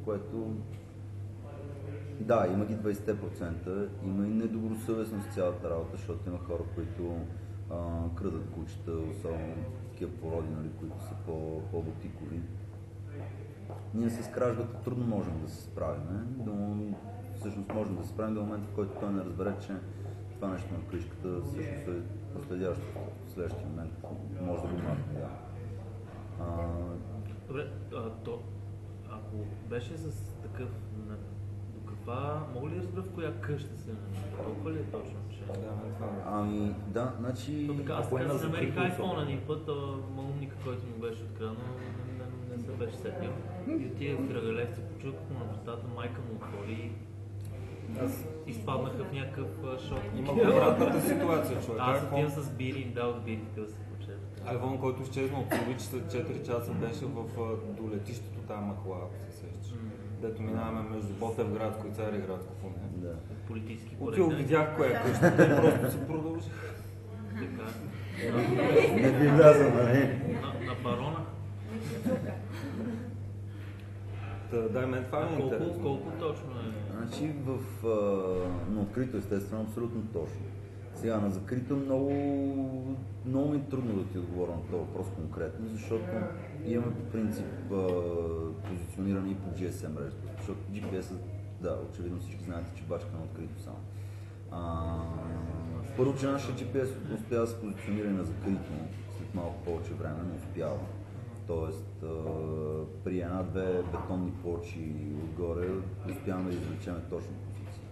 което да, има ги 20%, има и недобросъвестност в цялата работа, защото има хора, които крадат кучета, особено такива породи, нали, които са по-бутикови. Ние с кражбата трудно можем да се справим, но всъщност можем да се справим до момента, в който той не разбере, че това нещо на книжката всъщност е последващото. В следващия момент може да го махне. Да. Добре, ако беше с такъв, до каква, мога ли да разбера в коя къща се намира? Толкова ли е точно? Ами да, значи... Аз така си намерих iPhone един път, умника, който му беше откраднал, не се беше сетил. И отидах в Кръгалевци, почувах на вратата, майка му отвори. Аз изпаднаха в някакъв шок. Има обратната ситуация, човек. Аз отивам с бири, им дал бири, такъв се почерпа. Айфон, който изчезна от половичета 4 часа, беше до летището там махла, ако се сещаш. Дето минаваме между Ботевградско и Цариградско поне. Да. Политически коректно. Отил видях коя къща, и просто си продължих. Не би влязал, нали? На барона. Да, мен това е интересно. Колко точно е? Значи на открито естествено абсолютно точно. Сега на закрито много ми е трудно да ти отговоря на този въпрос конкретно, защото имаме по принцип позициониране и по GSM мрежата, защото GPS-ът, да, очевидно всички знаете, че бачка на открито само. Първо, че нашия GPS успява да се позиционира на закрито, след малко повече време, но успява. Тоест, при една-две бетонни плочи отгоре успяваме да извлечем точно позиция.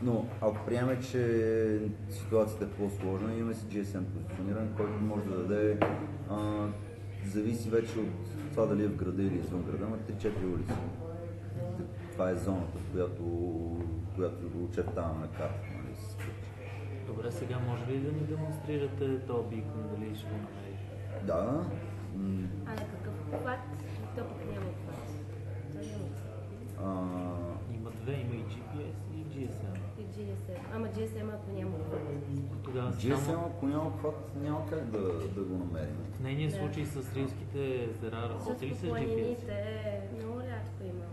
Но ако приемем, че ситуацията е по-сложна, имаме си GSM позициониране, който може да даде, зависи вече от това дали е в града или извън града, но 3-4 улици. Това е зоната, която очертаваме на картата. Нали, Добре, сега може ли да ни демонстрирате този бикон, дали ще го намериш? Да. На какъв обхват? То пък няма обхват. Има две, има и GPS и GSM. И GSM. Ама GSM ако няма обхват. GSM ако няма обхват, няма как да го намерим. В нейния случай с Рилските езера работи ли с GPS? Планините много рядко има.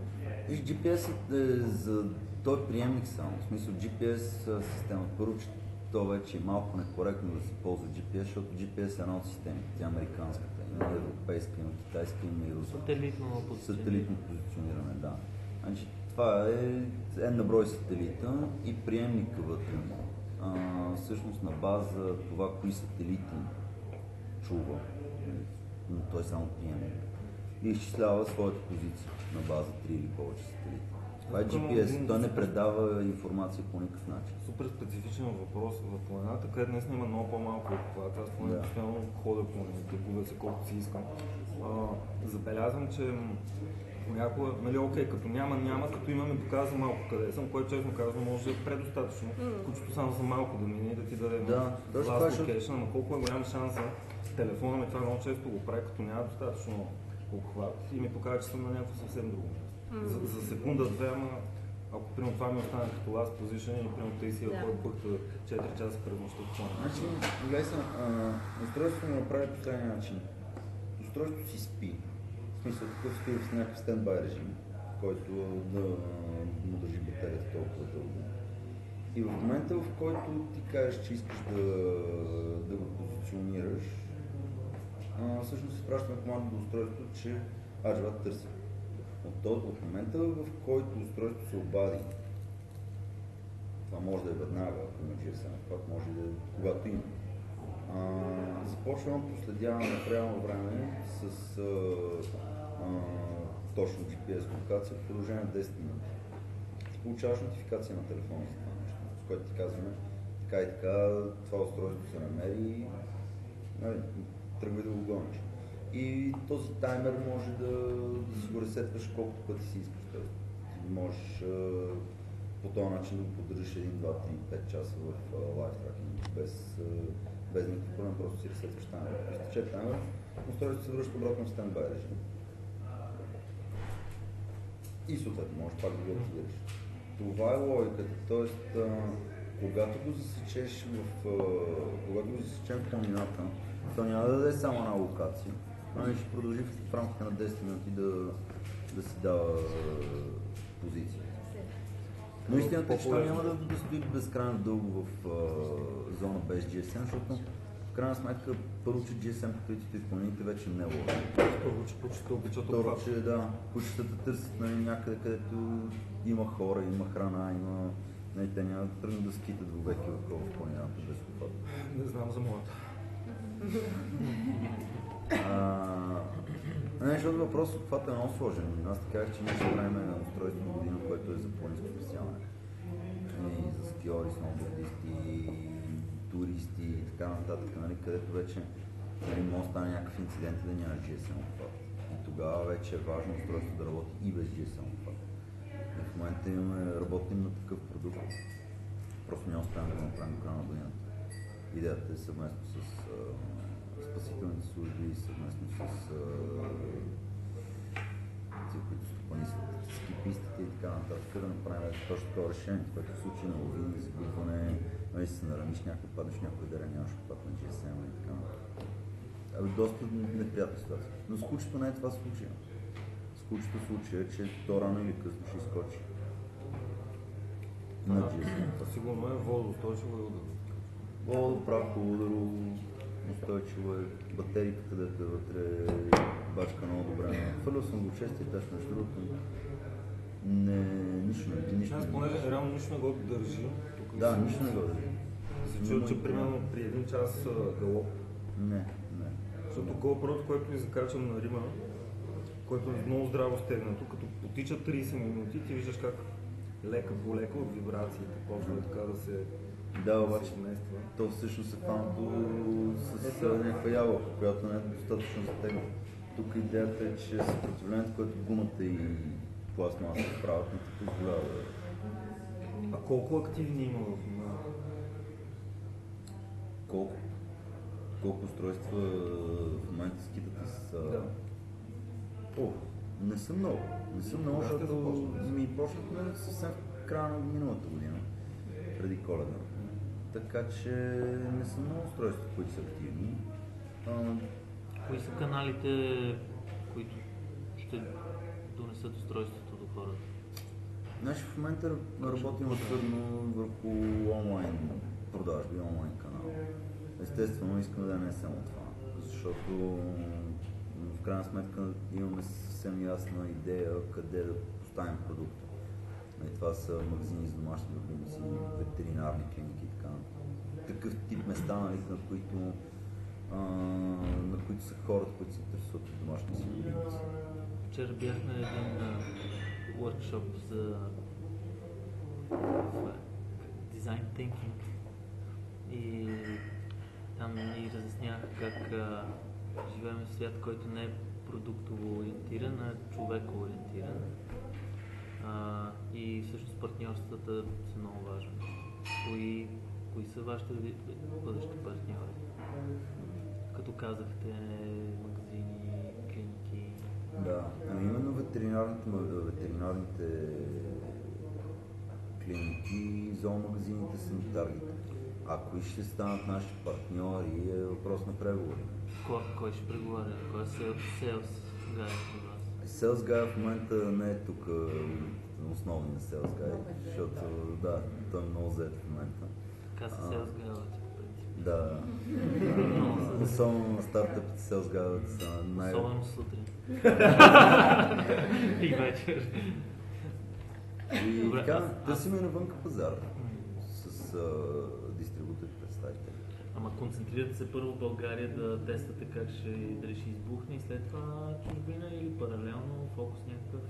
Виж, GPS е за той приемник само. В смисъл GPS система. Първо, че то вече е малко некоректно да се ползва GPS, защото GPS е една от системите. Тя е американската. Има европейска, има китайска, има и руска. Сателитно позициониране, да. Значи, това е една брой сателита и приемника вътре. Всъщност на база това, кои сателити чува, но той е само приемник. И изчислява своята позиция на база 3 или повече сателити. Това е GPS, той не предава информация по никакъв начин. Супер специфичен въпрос в планината, където днес има много по-малко обхват. Аз постоянно ходя по планините, губя се колкото си искам. Забелязвам, че понякога, нали, окей, като няма, като имаме доказа малко къде съм, което честно казвам може да е предостатъчно. Кучето само за малко да мине и да ти даде last location, но колко е голям шанса телефона ми това много често го прави, като няма достатъчно обхват и ми показва, че съм на някакво съвсем друго място. За секунда-две, ама ако примерно това ми остане като last position и примерно те си да бъхта 4 часа през нощта в плана. Значи, гледай се, устройството ми направи последния начин. Устройството си спи. В смисъл, такъв спи в някакъв стендбай режим, който да му държи батерията толкова дълго. И в момента, в който ти кажеш, че искаш да го позиционираш, всъщност изпращаме команда до устройството, че аджва търси. От момента, в който устройството се обади, това може да е веднага, ако има GSM, това може да е когато има. Започвам проследяване в реално време с точно GPS локация в продължение 10 минути. Получаваш нотификация на телефона за това нещо, с което ти казваме така и така, това устройство се намери, тръгвай да го гониш. И този таймер може да си го ресетваш колкото пъти си искаш. Тоест, ти можеш по този начин да го поддържаш 1, 2, 3, 5 часа в лайв тракинг без никакъв проблем, просто си ресетваш таймер. Изтече таймер, устройството се връща обратно в стендбай режим. И съответно можеш пак да го активираш. Това е логиката, т.е. когато го засечем в планината, то няма да даде само една локация, ще продължи в рамките на 10 минути да си дава позиция. Но истината е, че това няма да стои безкрайно дълго в зона без GSM, защото в крайна сметка първо, че GSM покритите изпълнените вече не лови. Първо, че почта обичат Второ, че да, почтата търсят някъде, където има хора, има храна, има... те няма да тръгнат да скитат вовеки в планината без обхват. Не знам за моята. Защото въпросът обхват е много сложен. Аз ти казах, че ние ще правим на устройство на година, което е за планинско спасяване. И за скиори, сноубордисти, туристи и така нататък, където вече може да стане някакъв инцидент и да няма GSM обхват. И тогава вече е важно устройство да работи и без GSM обхват. И в момента работим на такъв продукт. Просто няма успявам да го направим до края на годината. Идеята е съвместно с спасителните служби, съвместно с тези, които стопанисват ски пистите и така нататък, да направим точно такова решение, което в случай на лавини, загубване, си се нараниш някой, паднеш някой дерен, нямаш обхват на GSM и така нататък. Доста неприятна ситуация. Но с кучето не е това случая. С кучето случая е, че то рано или късно ще изскочи. На GSM. Сигурно е водоустойчиво и ударо. Водопрахо, ударо, устойчиво е, батерията, където е вътре, бачка много добре. Хвърлял съм го 6 етаж, между другото. Нищо не. Аз понеже реално нищо не го държи. Да, нищо не го държи. Се чува, че примерно при един час галоп. Не. Защото GoPro, което ви закачам на Рима, което е много здраво стегнато, като потича 30 минути, ти виждаш как лека по лека от вибрациите почва така да се... Да, обаче то всъщност е фанато с някаква ябълка, която не е достатъчно затегната. Тук идеята е, че съпротивлението, което гумата и пластмаса правят, не ти позволява да... А колко активни има в момента? Колко устройства в момента скитате с... Да. Не съм много, защото почнахме съвсем в края на миналата година, преди Коледа. Така че не са много устройства, които са активни. Кои са каналите, които ще донесат устройството до хората? Значи в момента работим абсолютно върху онлайн продажби, онлайн канал. Естествено искаме да не е само това, защото в крайна сметка имаме съвсем ясна идея къде да поставим продукта. И това са магазини за домашни любимци, ветеринарни клиники и така. Такъв тип места, на които са хората, които се интересуват от домашни си любимци. Вчера бях на един workshop за design thinking и там ни разясняха как живеем в свят, който не е продуктово ориентиран, а човеко ориентиран. И всъщност партньорствата са много важни. Кои са вашите бъдещи партньори? Като казахте, магазини, клиники. Да, именно ветеринарните клиники, зоомагазините са ни таргета. А кои ще станат наши партньори е въпрос на преговори. Кой ще преговаря? Кой е Sales Guy за вас? Sales Guy в момента не е тук основният Sales Guy, защото да, той е много зает в момента. Така са Sales Guy, по принцип. Да. Особено на стартъпите Sales Guy са Особено сутрин. И вечер. И така, търсиме навънка пазар с дистрибутори представители. Ама концентрирате се първо в България да тествате дали ще избухне и след това чужбина или паралелно фокус някакъв?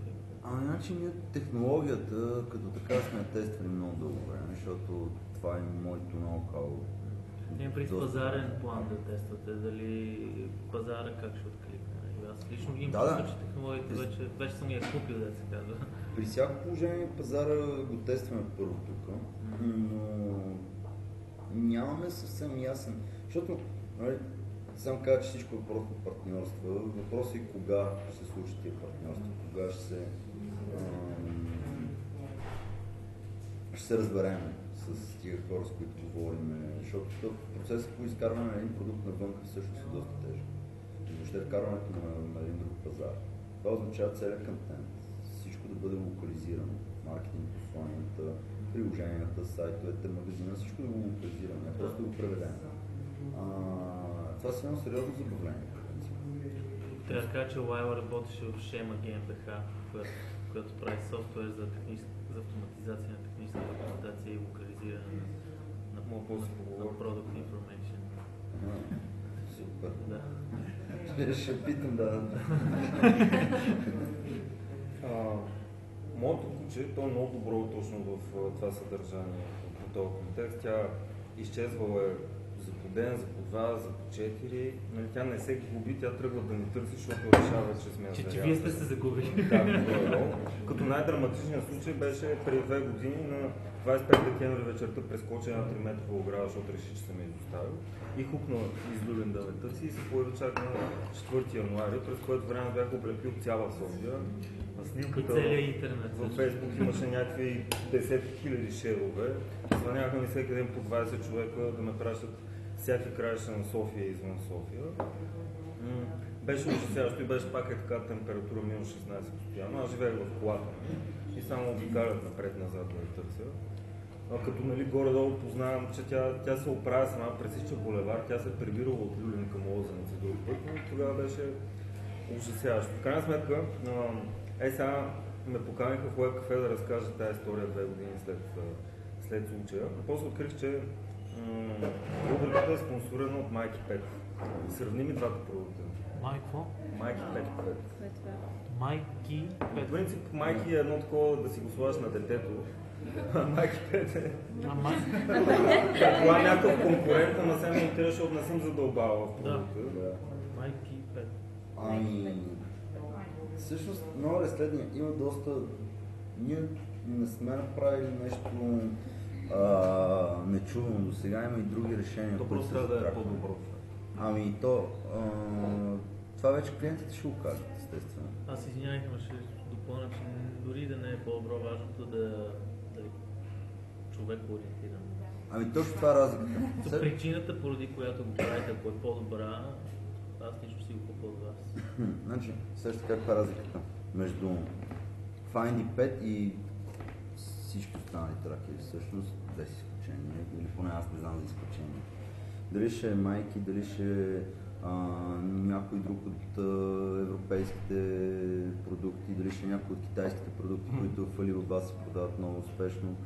Значи ние технологията като така сме я тествали много дълго време, защото това е моето ноу-хау. Има при пазарен план да тествате, дали пазара как ще откликне. Аз лично ги имам че технологията вече съм я купил, да се казва. При всяко положение пазара го тестваме първо тук, но нямаме съвсем ясен, защото сам каза, че всичко е въпрос на партньорства. Въпросът е кога ще се случат тия партньорства, кога ще се разберем с тия хора, с които говорим, защото процесът по изкарване на един продукт навънка всъщност е доста тежък. въобще вкарването на един друг пазар. Това означава целият контент, всичко да бъде локализирано, маркетинг, посланията, приложенията, сайтовете, магазина, всичко да го локализираме, не просто да го преведем. Това си едно сериозно забавление. Трябва да кажа, че Лайла работеше в Шема GmbH, която прави софтуер за автоматизация на техническа документация и локализиране на Product Information. Супер. Да. Ще питам, да. Моето куче, то е много добро точно в това съдържание, в този контекст. Тя изчезвала е за по ден, за по два, за по 4. Нали, тя не се губи, тя тръгва да ни търси, защото решава, че сме Че вие сте се загубили. Да, добро. Като най-драматичният случай беше преди 2 години на 25 декември вечерта прескочи една 3-метрова ограда, защото реши, че съм я изоставил. И хукна из Люлин да ме търси и се появи чак на 4 януари, през което време бях облепил цяла София. Снимката във Фейсбук имаше някакви десетки хиляди шерове. Звъняха ми всеки ден по 20 човека да ме пращат всяки краища на София и извън София. Беше ужасяващо и беше пак така температура минус 16 постоянно. Аз живеех в колата и само обикалят напред-назад да я търся. Като нали, горе-долу познавам, че тя се оправя сама, пресича булевар, тя се е прибирала от Люлин към Лозенец друг път, но тогава беше ужасяващо. В крайна сметка, сега ме поканиха в Web Cafe да разкажа тази история 2 години след случая. После открих, че рубриката е спонсорирана от Майки Пет. Сравни ми двата продукта. Майко? Майки Пет. Майки Пет. В принцип, Майки е едно такова да си го слагаш на детето. Майки Пет е. Това е някакъв конкурент, ама сега ме интересува, защото не съм задълбавал в продукта. Да. Майки Пет. Всъщност, много разследвания има доста... Ние не сме направили нещо нечувано до сега, има и други решения. То просто трябва да е по-добро. Това вече клиентите ще го кажат, естествено. Аз извинявай, но ще допълня, че дори да не е по-добро, важното да е човек ориентиран. Точно това е разликата. Причината, поради която го правите, ако е по-добра, аз лично си го купа от вас. Значи, също каква е разликата между Find Pet и всички останали тракери, всъщност без изключение, или поне аз не знам за изключение. Дали ще е Майки, дали ще е някой друг от европейските продукти, дали ще е някой от китайските продукти, които в Alibaba се продават много успешно.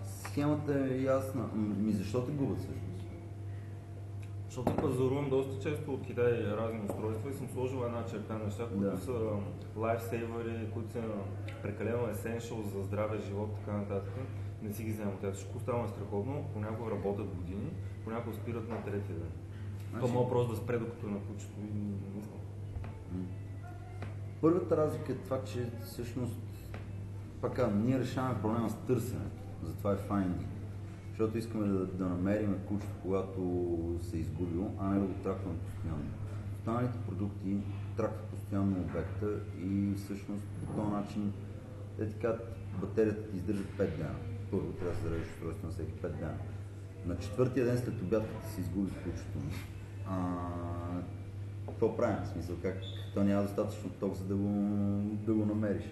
Схемата е ясна. Защо те губят всъщност? Защото пазарувам доста често от Китай разни устройства и съм сложил една черта неща, които са лайфсейвъри, които са прекалено essential за здраве, живот и така нататък. Не си ги вземам от тях. Всичко останало е страхотно, понякога работят години, понякога спират на третия ден. Това мога просто да спре докато е на кучето и не искам. Първата разлика е това, че всъщност ние решаваме проблема с търсенето, затова е finding. Защото искаме да намерим кучето, когато се е изгубило, а не да го тракваме постоянно. Останалите продукти тракват постоянно обекта и всъщност по този начин батерията ти издържа 5 дена. Първо трябва да зареждаш устройство на всеки 5 дена. На 4-тия ден след обяд ти се изгуби кучето. Какво правим? В смисъл, то няма достатъчно ток, за да го намериш.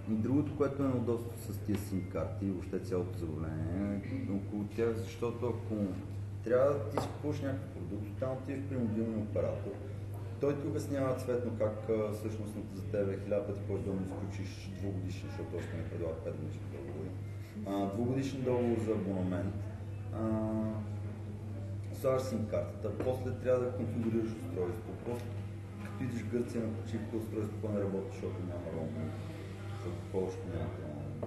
И другото, което е неудобство с тия SIM карти и въобще цялото забавление около тях, защото ако трябва да ти си купуваш някакъв продукт, там отиваш при мобилния оператор, той ти обяснява цветно как всъщност за тебе е 1000 пъти по-удобно да изключиш 2-годишен, защото още не предлагат 5-годишни договори. 2-годишен договор за абонамент, слагаш SIM картата, после трябва да конфигурираш устройството. Просто като идеш в Гърция на почивка, устройството не работи, защото няма роуминг. Защото повечето няма роуминг.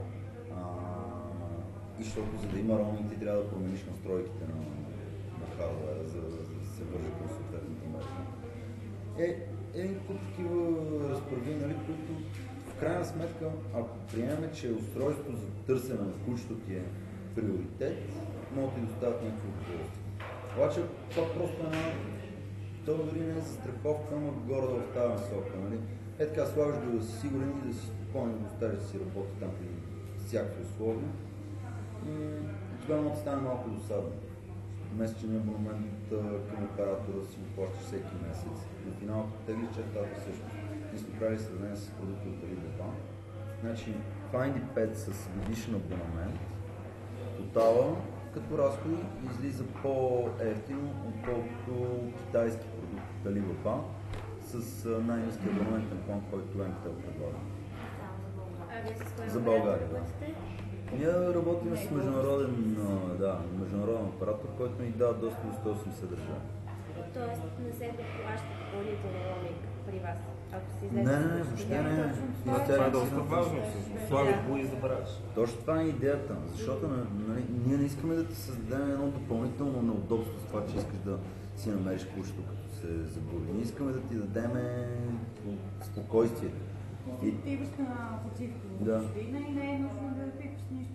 И защото за да има роуминг ти трябва да промениш настройките на хардуера, за да се върже към съответната мрежа. Един куп такива разпореди, които в крайна сметка, ако приемем, че устройството за търсене на кучето ти е приоритет, могат да ти доставят някакво удоволствие. Обаче това просто е то дори не е застраховка, но горе в тази насока. Така слагаш да си сигурен и да си спокоен да оставиш да си работи там при всякакви условия. Тогава може да стане малко досадно. месечен абонамент към оператора си го плащаш всеки месец. На финал теглиш чертата също. Ние сме правили сравнение с продукти от Alibaba. Значи Find Pet с годишен абонамент, тотала като разходи излиза по-ефтино, отколкото китайски продукт от Alibaba с най-низки абонаментен план, който Emtel предлага. За България, да. Ние работим с международен оператор, който ни дава доста до 180 държави. Тоест не се доплаща допълнително роуминг при вас, ако си излезе. Не, въобще не. Това е доста важно, слагаш го и забравяш. Точно това е идеята, защото ние не искаме да ти създадем едно допълнително неудобство с това, че искаш да си намериш кучето, като се загуби. Ние искаме да ти дадем спокойствие. Ти идваш на почивка в чужбина и не е нужно да пипаш нищо.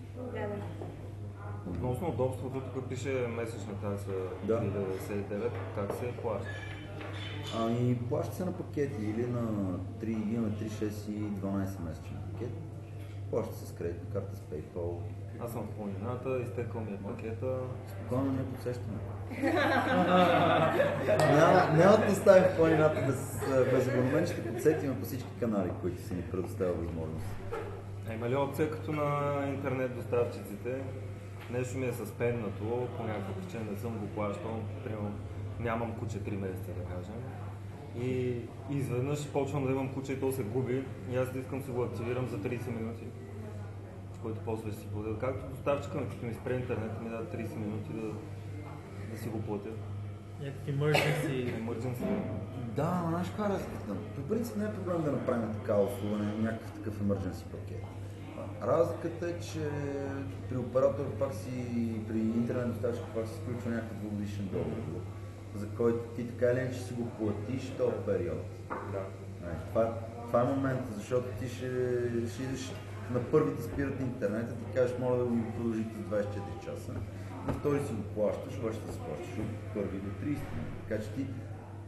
Относно удобството, тук пише месечна такса 99, как се плаща? Ами плаща се на пакети или на 3, имаме 3, 6 и 12 месечен пакет. Плаща се с кредитна карта, с PayPal. Аз съм в планината, изтекал ми е пакета. Спокойно не подсещаме. Няма да оставим в планината без абонамент, ще подсетим по всички канали, които си ни предоставя възможност. Има ли опция като на интернет доставчиците? Нещо ми е съспенднато, по някаква причина не съм го плащал, примерно нямам куче 3 месеца, да кажем. И изведнъж почвам да имам куче и то се губи и аз искам да си го активирам за 30 минути, с който после ще си платя. Както доставчика ми, като ми спре интернет, ми дава 30 минути да си го платя. Някакви emergency. Да, но знаеш каква е разликата? По принцип не е проблем да направим такава услуга, някакъв такъв emergency пакет. Разликата е, че при оператор при интернет доставчик пак си включва някакъв двугодишен договор, за който ти така или иначе си го платиш този период. Да. Това е момента, защото ти ще идеш на първи ти спират интернета, ти кажеш, моля да го продължите 24 часа. На втори си го плащаш, обаче ти си плащаш от първи до 30. Така че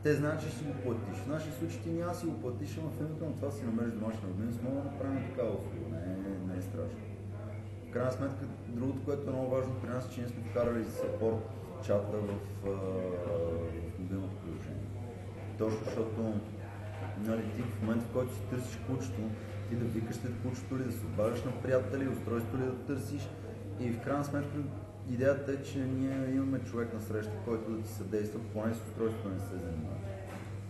те знаят, че ще си го платиш. В нашия случай ти няма си го платиш, но в името на това си намериш домашна родина, мога да направим такава услуга. Не е страшно. В крайна сметка, другото, което е много важно при нас, е, че ние сме вкарали support чата в мобилното приложение. Точно защото ти в момента, в който си търсиш кучето, ти да викаш след кучето или да се обаждаш на приятели, устройство ли да търсиш. И в крайна сметка идеята е, че ние имаме човек на среща, който да ти съдейства, поне с устройството не се занимава.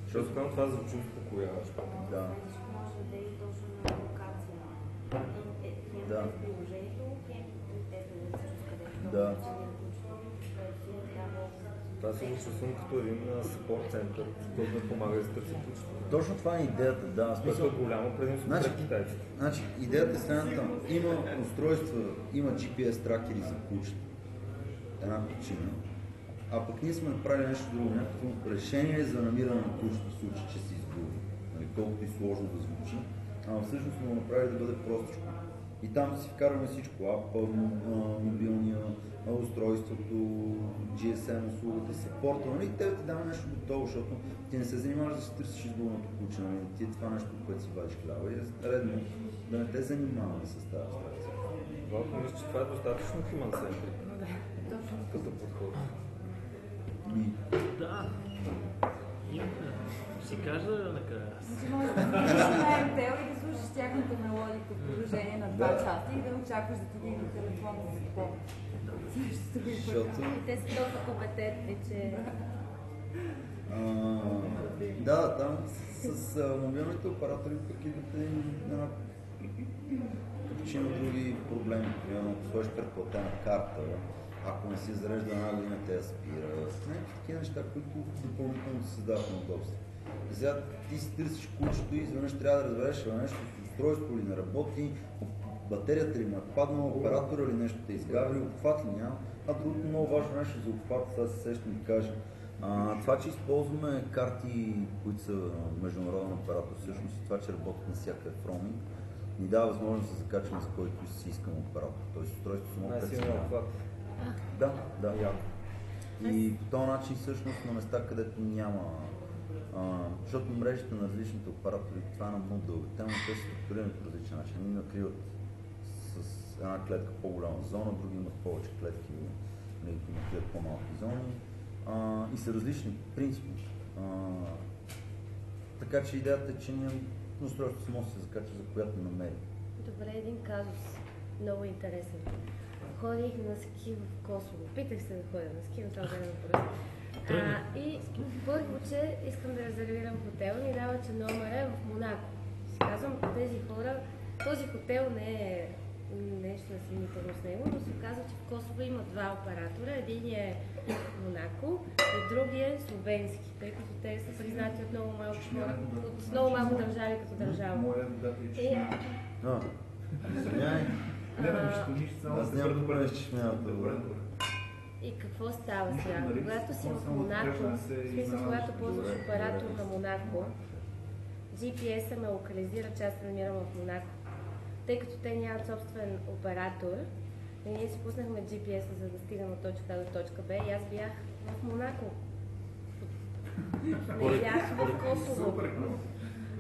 Защото към това звучи успокояващо. Да. Може да и точно на локация. Да. Приложението, Да. Това се чувствам като един support център, който да помага да се търси кучето. Точно това е идеята, да. Смисъл е голямо предимство пред китайците. Значи, идеята е следната. Има устройства, има GPS тракери за кучета. Една причина. А пък ние сме направили нещо друго, някакво решение за намиране на кучето в случай, че се изгуби. Колкото и сложно да звучи. Ама всъщност сме го направили да бъде простичко. И там си вкарваме всичко, апа, мобилния, устройството, GSM услугата, съпорта, нали? Те ти дава нещо готово, защото ти не се занимаваш да си търсиш изгубеното куче, нали? Ти е това нещо, което си вадиш хляба и е редно да не те занимаваме с тази ситуация. Валко, мисля, че това е достатъчно human centric. Като подход. Да. Ще кажа накрая. Може да отидеш на Emtel и да слушаш тяхната мелодия по продължение на 2 часа и да очакваш да ти дигне телефон за такова. Те са толкова компетентни, че... Да, там с мобилните оператори пък идват една причина други проблеми. Примерно, ако сложиш предплатена карта, ако не си зарежда една година, те я спира. Някакви такива неща, които допълнително се създават на удобство. И сега ти си търсиш кучето и изведнъж трябва да разбереш нещо с устройство или не работи, батерията ли му е паднала, оператора или нещо те изгавили, обхват ли няма. А другото много важно нещо за обхват, сега се сещам да кажа. Това, че използваме карти, които са международен оператор, всъщност и това, че работят на всякакъв роуминг, ни дава възможност да закачаме с който си искам оператор. Тоест устройството само обхват. Да. И по този начин всъщност на места, където няма, защото мрежите на различните оператори, това е на много дълга тема, те са структурирани по различен начин. Едни накриват с една клетка по-голяма зона, други имат повече клетки. има по-малки зони и са различни принципно. Така че идеята е, че устройството само се закача за която намери. Добре, един казус. Много интересен. Ходих на ски в Косово. Питах се да ходя на ски, но това време и първо, че искам да резервирам хотел, ми дава, че номер е в Монако. Си казвам, тези хора, този хотел не е нещо съмнително с него, но се оказва, че в Косово има два оператора. Един е Монако и другия е словенски, тъй като те са признати от много малко хора, от много малко държави като държава. Извинявай. Аз нямам проблем с чешмялата. И какво става сега? Когато си в Монако, в смисъл, когато ползваш оператор на Монако, GPS-а ме локализира, че аз се намирам в Монако. Тъй като те нямат собствен оператор, и ние си пуснахме GPS-а, за да стигнем от точка А до точка Б, и аз бях в Монако. Не бях в Косово.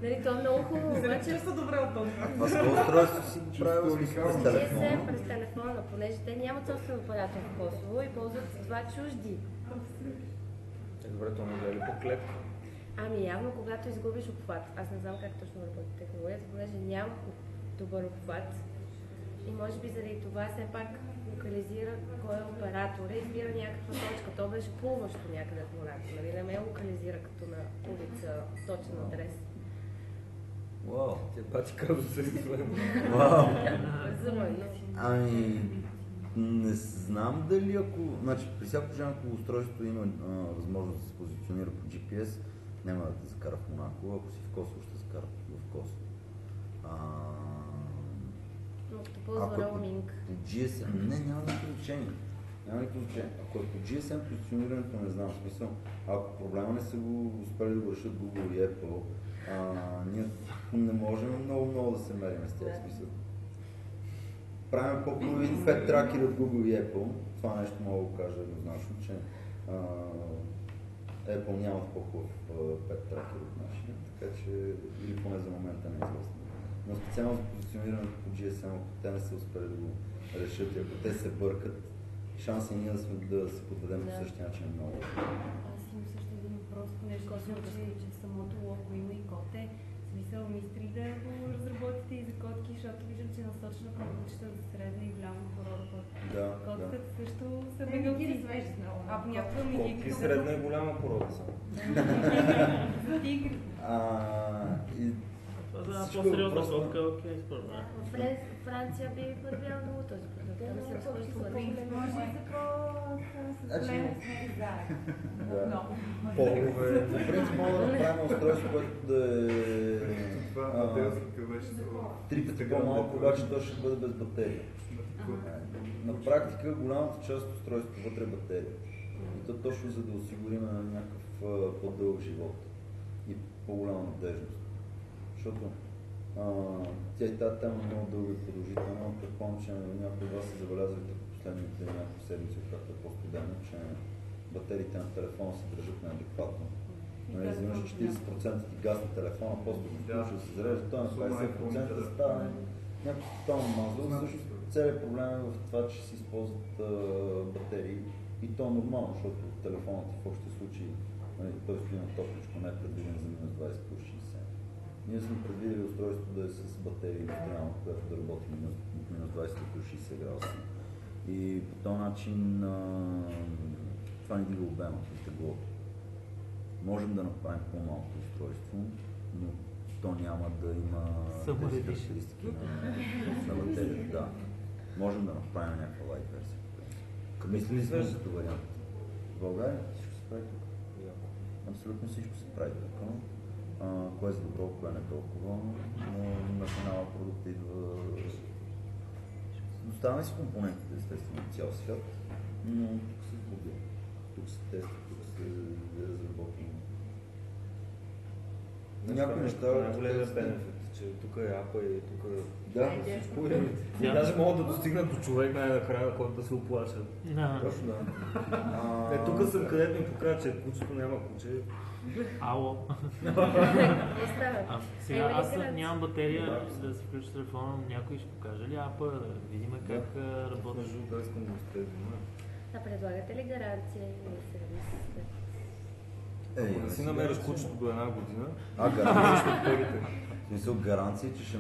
Нали, то е много хубаво, обаче... Чувства добре от този. А с какво устройство си правил през телефона? GSM през телефона, понеже те нямат собствен оператор в Косово и ползват това чужди. Добре, то не е ли по клетка? Ами явно, когато изгубиш обхват, аз не знам как точно работи технологията, понеже няма добър обхват и може би заради това все пак локализира кой е оператор и избира някаква точка. То беше плуващо някъде в Монако, нали? Не ме локализира като на улица точен адрес. Вау! Тя бати казва се изгледам. Вау! Разумно. Ами, не знам дали ако... Значи, при всяко положение, ако устройството има възможност да се позиционира по GPS, няма да те закара в Монако, ако си в Косово, ще закара в Косово. Но като ползва роуминг. По GSM, няма никакво значение. Няма никакво значение. Ако е по GSM позиционирането, не знам, в смисъл, ако проблема не са го успели да го решат Google и Apple, ние не можем много да се мерим с тези смисъл. Правим по-хубави 5 тракери от Google и Apple. Това нещо мога да го кажа еднозначно, че Apple нямат по-хубав 5 тракери от нашия, така че или поне за момента не е известно. Но специално за позиционирането по GSM, ако те не са успели да го решат и ако те се бъркат, шанса ние да се подведем по същия начин е много. Аз имам също един въпрос, понеже че самото лого има и код е. Смисъл, мисли да го разработите и за котки, защото виждам, че е насочено към кучета за средна и голяма порода. Котката също са мега развеждат много. А понякога ми ги Котки средна и голяма порода са. за тигри. Това за по-сериозна котка, окей, според мен. В Франция би вървял много този продукт. Там се разхожда Може и за по-състояние с него заедно. Полове. По принцип мога да направим устройство, което да е 3 пъти по-малко, обаче то ще бъде без батерия. На практика голямата част от устройството вътре е батерия. И то точно за да осигурим някакъв по-дълъг живот и по-голяма надежност. Защото тя и тази тема е много дълга и продължителна, но предполагам, че някои от вас са забелязали в последните няколко седмици, когато е по-студено, че батериите на телефона се държат неадекватно. Изведнъж 40% ти гасне телефона, после го включва да се зарежда, той на 50% става някакво тотално мазъл. Всъщност целият проблем е в това, че се използват батерии и то е нормално, защото телефонът в общия случай той стои на топличко, не е предвиден за минус 20 плюс 60. Ние сме предвидели устройството да е с батерия индустриална, която да работи минус 20 плюс 60 градуса. И по този начин това не дига обема и теглото. Можем да направим по-малко устройство, но то няма да има тези характеристики на батерия. Да. Можем да направим някаква лайт версия. Мислили сме за това вариант. В България всичко се прави тук. Абсолютно всичко се прави тук. Кое е за добро, кое не толкова, но на финала продукта идва... Доставяме си компонентите, естествено, от цял свят, но тук се сглобя. Тук се тества, тук се разработва. Някои неща... Големия бенефит, че тук е апа и тук Да, всичко е. И даже могат да достигнат до човек най-накрая, който да се оплачат. точно да. Тук съм където ми покажа, че кучето няма куче. Ало. Сега аз нямам батерия, за да се включи телефона, някой ще покаже ли апа, да видим как работи. Да искам да сте. А предлагате ли гаранция или сервис? Ако не си намериш кучето до една година, гаранция. ще парите. В смисъл гаранция, че ще